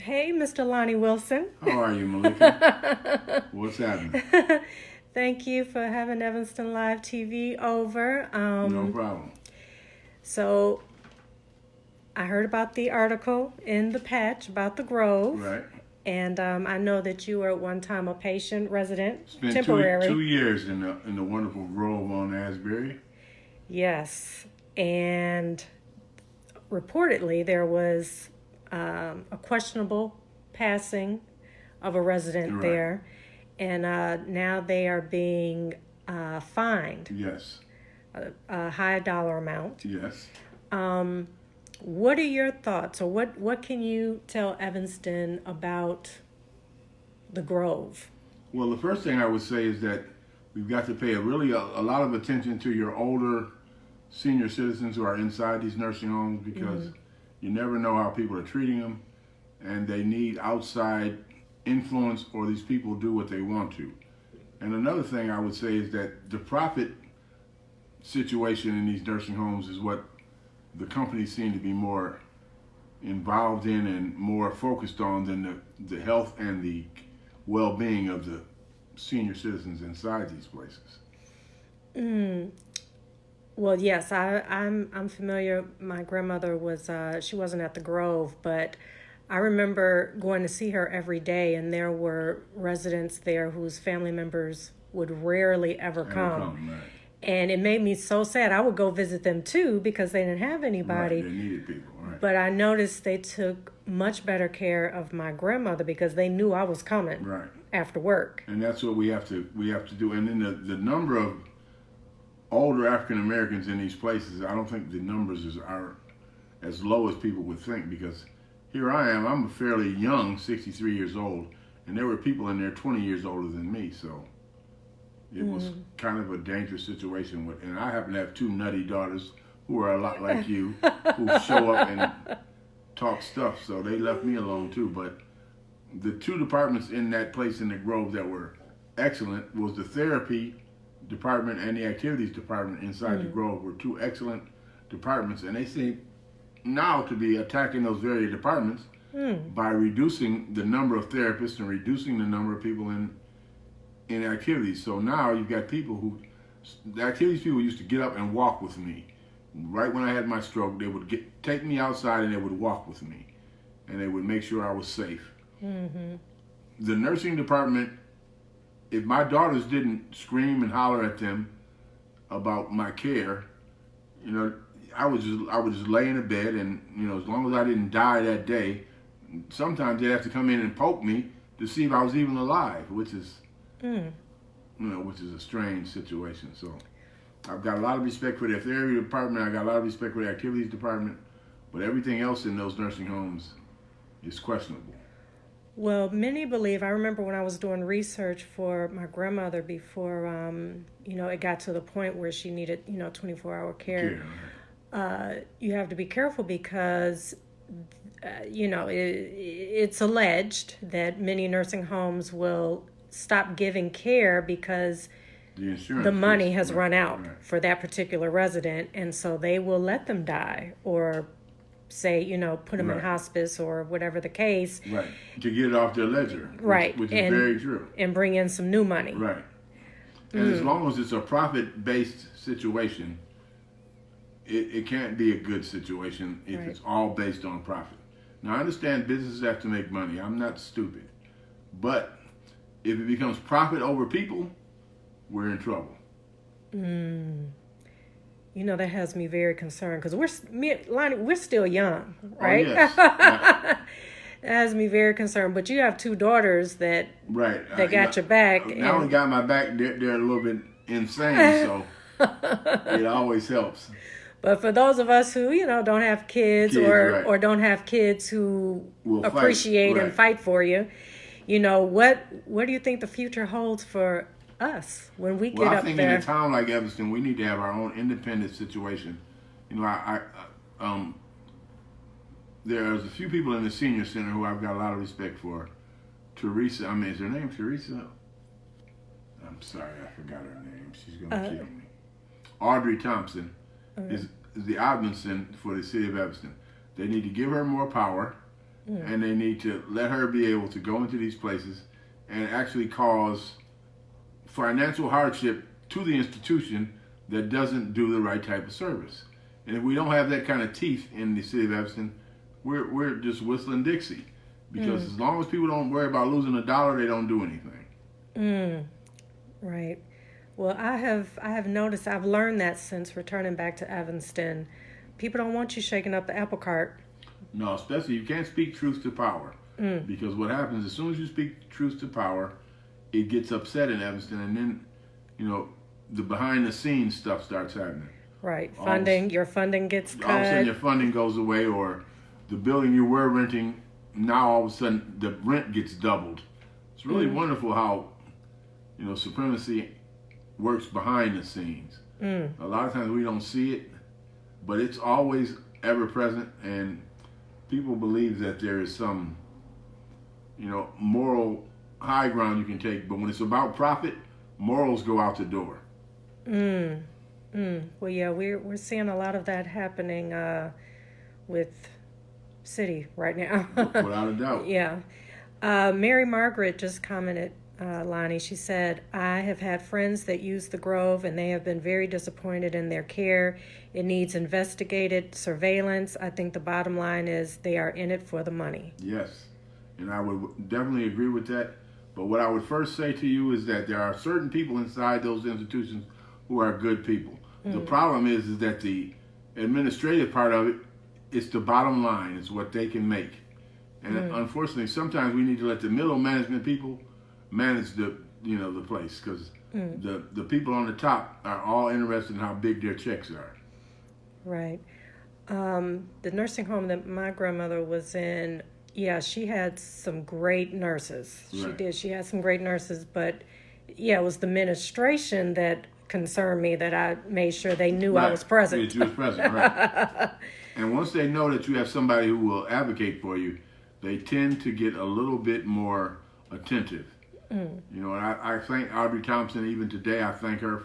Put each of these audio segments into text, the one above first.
Hey, Mr. Lonnie Wilson. How are you, Malika? What's happening? Thank you for having Evanston Live TV over. No problem. So, I heard about the article in the Patch about the Grove. Right. And I know that you were at one time a patient resident, Spent temporary. two years in the wonderful Grove on Asbury. Yes. And reportedly, there was a questionable passing of a resident Right. there. And now they are being fined Yes. a high dollar amount. Yes. What are your thoughts, or what can you tell Evanston about the Grove? Well, the first thing I would say is that we've got to pay a lot of attention to your older senior citizens who are inside these nursing homes, because you never know how people are treating them, and they need outside influence, or these people do what they want to. And another thing I would say is that the profit situation in these nursing homes is what the companies seem to be more involved in and more focused on than the health and the well-being of the senior citizens inside these places. Well, yes, I'm familiar. My grandmother was she wasn't at the Grove, but I remember going to see her every day, and there were residents there whose family members would rarely ever come. Right. And it made me so sad. I would go visit them too because they didn't have anybody. Right, they needed people, right. But I noticed they took much better care of my grandmother because they knew I was coming Right. after work. And that's what we have to do. And then the number of older African Americans in these places, I don't think the numbers are as low as people would think, because here I am, I'm fairly young, 63 years old, and there were people in there 20 years older than me, so it was kind of a dangerous situation. And I happen to have two nutty daughters who are a lot like you, who show up and talk stuff, so they left me alone too. But the two departments in that place in the Grove that were excellent was the therapy department and the activities department inside the Grove. Were two excellent departments, and they seem now to be attacking those very departments by reducing the number of therapists and reducing the number of people in activities. So now you've got people the activities people used to get up and walk with me. Right when I had my stroke, they would take me outside and they would walk with me, and they would make sure I was safe. The nursing department, if my daughters didn't scream and holler at them about my care, I would just lay in a bed, and as long as I didn't die that day, sometimes they'd have to come in and poke me to see if I was even alive, which is which is a strange situation. So I've got a lot of respect for their therapy department. I got a lot of respect for the activities department, but everything else in those nursing homes is questionable. Well, many believe, I remember when I was doing research for my grandmother before, it got to the point where she needed, 24-hour care. You have to be careful because, it's alleged that many nursing homes will stop giving care because the money has run out for that particular resident, and so they will let them die or say, put them in hospice or whatever the case. Right. To get it off their ledger. Right. Which is very true. And bring in some new money. Right. And as long as it's a profit-based situation, it can't be a good situation if it's all based on profit. Now, I understand businesses have to make money. I'm not stupid. But if it becomes profit over people, we're in trouble. That has me very concerned because we're still young, right? Oh, yes. That has me very concerned. But you have two daughters that got your back. Now they got my back. They're a little bit insane, so it always helps. But for those of us who don't have kids or don't have kids who will appreciate and fight for you, what do you think the future holds for us when we get up there? I think in a town like Evanston, we need to have our own independent situation. There's a few people in the senior center who I've got a lot of respect for. Teresa, is her name Teresa? I'm sorry, I forgot her name. She's going to kill me. Audrey Thompson is the ombudsman for the city of Evanston. They need to give her more power. and they need to let her be able to go into these places and actually cause financial hardship to the institution that doesn't do the right type of service. And if we don't have that kind of teeth in the city of Evanston, we're just whistling Dixie. Because as long as people don't worry about losing $1, they don't do anything. Right. Well, I have noticed, I've learned that since returning back to Evanston. People don't want you shaking up the apple cart. No, especially you can't speak truth to power. Because what happens, as soon as you speak truth to power, it gets upset in Evanston, and then, the behind the scenes stuff starts happening. Right. Your funding gets cut. All of a sudden your funding goes away, or the building you were renting, now all of a sudden the rent gets doubled. It's really wonderful how, supremacy works behind the scenes. A lot of times we don't see it, but it's always ever present, and people believe that there is some, moral high ground you can take, but when it's about profit, morals go out the door. Well, yeah, we're seeing a lot of that happening with city right now. Without a doubt. Yeah. Mary Margaret just commented, Lonnie, she said, I have had friends that use the Grove and they have been very disappointed in their care. It needs investigated surveillance. I think the bottom line is they are in it for the money. Yes, and I would definitely agree with that. But what I would first say to you is that there are certain people inside those institutions who are good people. The problem is that the administrative part of it is the bottom line. It's what they can make. And unfortunately, sometimes we need to let the middle management people manage the place, because the people on the top are all interested in how big their checks are. Right. The nursing home that my grandmother was in, she had some great nurses. Right. She did. She had some great nurses, but it was the administration that concerned me, that I made sure they knew I was present. That you was present, right. And once they know that you have somebody who will advocate for you, they tend to get a little bit more attentive. And I thank Audrey Thompson, even today I thank her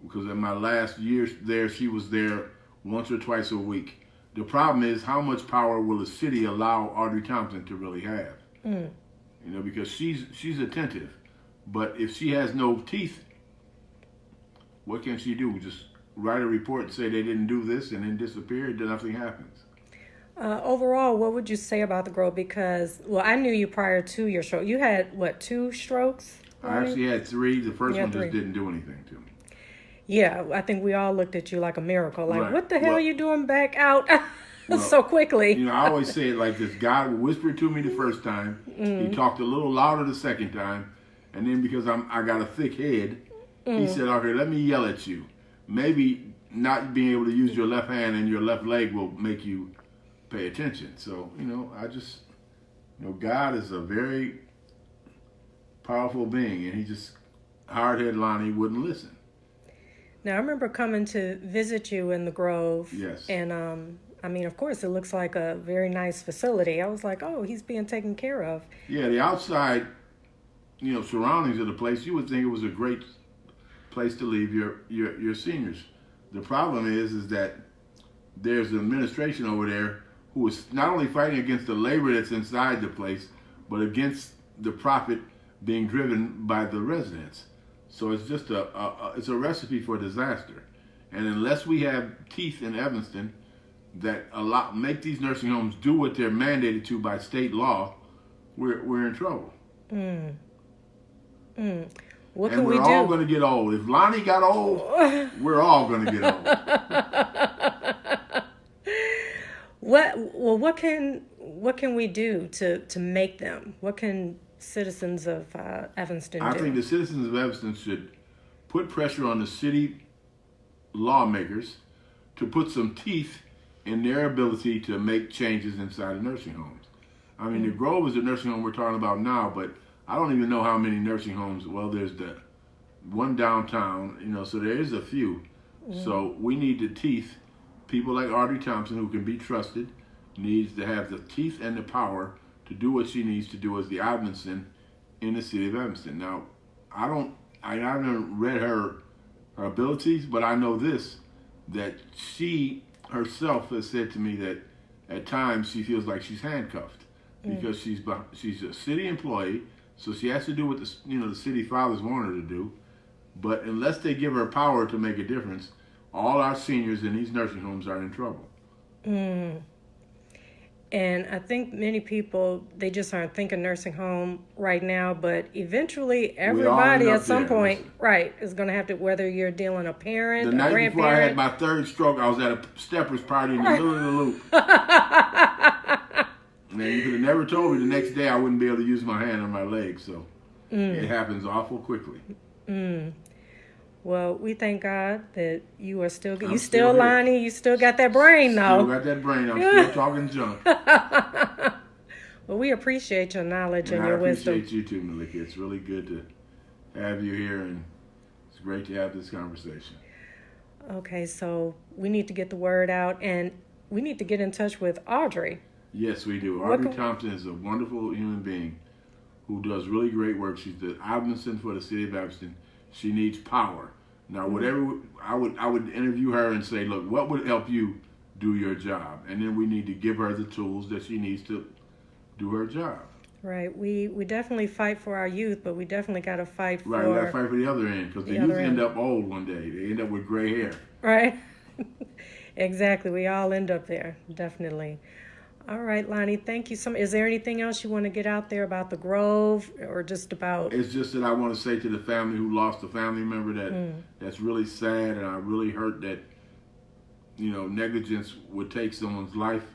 because in my last years there, she was there once or twice a week. The problem is, how much power will the city allow Audrey Thompson to really have? Because she's attentive, but if she has no teeth, what can she do? Just write a report and say they didn't do this and then disappear, and then nothing happens. Overall, what would you say about the Grove? Because, I knew you prior to your stroke. You had, 2 strokes? I actually had 3. The first one just didn't do anything to me. Yeah, I think we all looked at you like a miracle. Like, what the hell are you doing back out so quickly? I always say it like this. God whispered to me the first time. He talked a little louder the second time. And then because I got a thick head, he said, okay, let me yell at you. Maybe not being able to use your left hand and your left leg will make you pay attention. So, I just, God is a very powerful being, and he just, hard-headed Lonnie wouldn't listen. Now, I remember coming to visit you in the Grove. Yes. And, of course, it looks like a very nice facility. I was like, oh, he's being taken care of. Yeah, the outside, surroundings of the place, you would think it was a great place to leave your seniors. The problem is that there's an administration over there who is not only fighting against the labor that's inside the place, but against the profit being driven by the residents. So it's just it's a recipe for disaster. And unless we have teeth in Evanston that make these nursing homes do what they're mandated to by state law, we're in trouble. What can we do? And we're all going to get old. If Lonnie got old, we're all going to get old. What can we do to make them? What can citizens of Evanston do? I think the citizens of Evanston should put pressure on the city lawmakers to put some teeth in their ability to make changes inside the nursing homes. The Grove is the nursing home we're talking about now, but I don't even know how many nursing homes. Well, there's the one downtown, so there is a few. So we need the teeth. People like Audrey Thompson, who can be trusted, needs to have the teeth and the power to do what she needs to do as the admin in the city of Evanston. Now, I haven't read her abilities, but I know this, that she herself has said to me that at times she feels like she's handcuffed because she's a city employee, so she has to do what the city fathers want her to do. But unless they give her power to make a difference, all our seniors in these nursing homes are in trouble. And I think many people, they just aren't thinking nursing home right now, but eventually everybody at some point, is going to have to, whether you're dealing a parent, the a night before I had my third stroke, I was at a steppers party in the middle of the loop. And you could have never told me the next day I wouldn't be able to use my hand or my leg, so it happens awful quickly. Well, we thank God that you are still good. You still Lonnie. You still got that brain, though. Still got that brain. I'm still talking junk. Well, we appreciate your knowledge and your wisdom. I appreciate you too, Malika. It's really good to have you here, and it's great to have this conversation. Okay, so we need to get the word out, and we need to get in touch with Audrey. Yes, we do. Audrey Thompson is a wonderful human being who does really great work. She's the ombudsman for the city of Evanston. She needs power. Now, whatever I would interview her and say, look, what would help you do your job? And then we need to give her the tools that she needs to do her job. Right. We definitely fight for our youth, but we definitely got to fight for... Right, we got to fight for the other end, because the youth end up old one day. They end up with gray hair. Right. Exactly. We all end up there, definitely. All right, Lonnie, thank you so much. Is there anything else you want to get out there about the Grove, or just about... It's just that I want to say to the family who lost a family member that's really sad, and I really hurt that, negligence would take someone's life.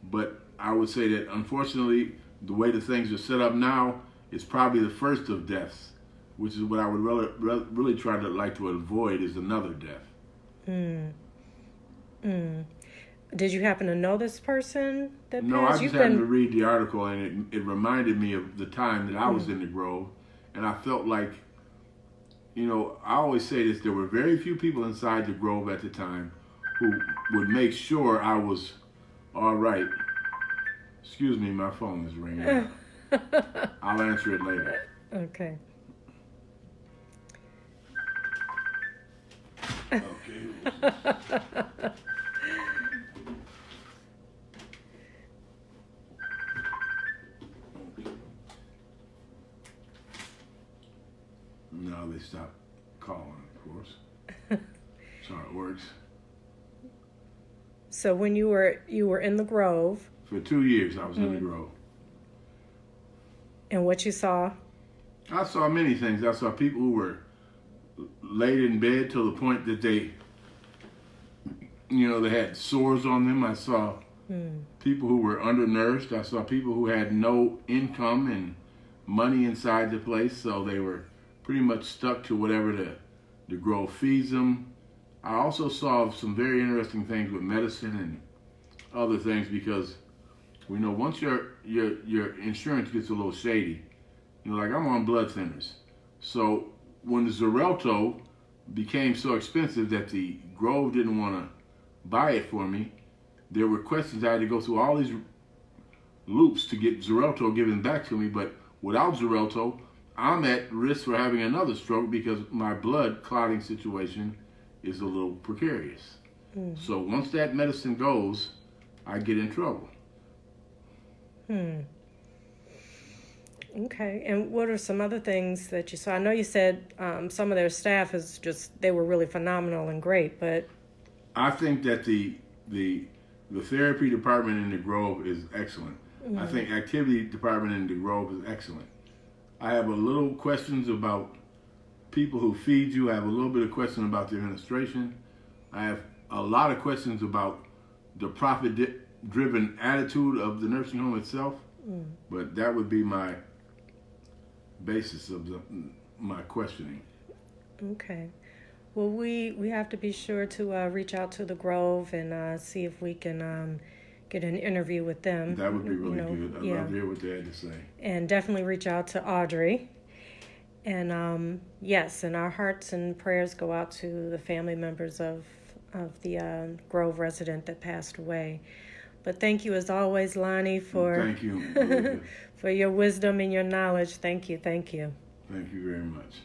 But I would say that, unfortunately, the way the things are set up now, it's probably the first of deaths, which is what I would really try to like to avoid, is another death. Did you happen to know this person that passed? No, I just happened to read the article, and it reminded me of the time that I was in the Grove, and I felt like, I always say this, there were very few people inside the Grove at the time who would make sure I was all right. Excuse me, my phone is ringing. I'll answer it later. Okay. Now they stop calling, of course. That's how it works. So when you were in the Grove... For 2 years I was in the Grove. And what you saw? I saw many things. I saw people who were laid in bed to the point that they had sores on them. I saw people who were undernourished. I saw people who had no income and money inside the place, so they were pretty much stuck to whatever the Grove feeds them. I also saw some very interesting things with medicine and other things, because we know once your insurance gets a little shady, like I'm on blood thinners. So when the Xarelto became so expensive that the Grove didn't want to buy it for me, there were questions. I had to go through all these loops to get Xarelto given back to me, but without Xarelto, I'm at risk for having another stroke because my blood clotting situation is a little precarious. So once that medicine goes, I get in trouble. Okay, and what are some other things that you saw? I know you said some of their staff they were really phenomenal and great, but... I think that the therapy department in the Grove is excellent. I think activity department in the Grove is excellent. I have a little questions about people who feed you. I have a little bit of question about the administration. I have a lot of questions about the profit-driven attitude of the nursing home itself. But that would be my basis of my questioning. Okay. Well, we have to be sure to reach out to the Grove and see if we can get an interview with them. That would be really good. I'd love to hear what they had to say. And definitely reach out to Audrey. And yes, and our hearts and prayers go out to the family members of the Grove resident that passed away. But thank you as always, Lonnie, for thank you, for your wisdom and your knowledge. Thank you. Thank you very much.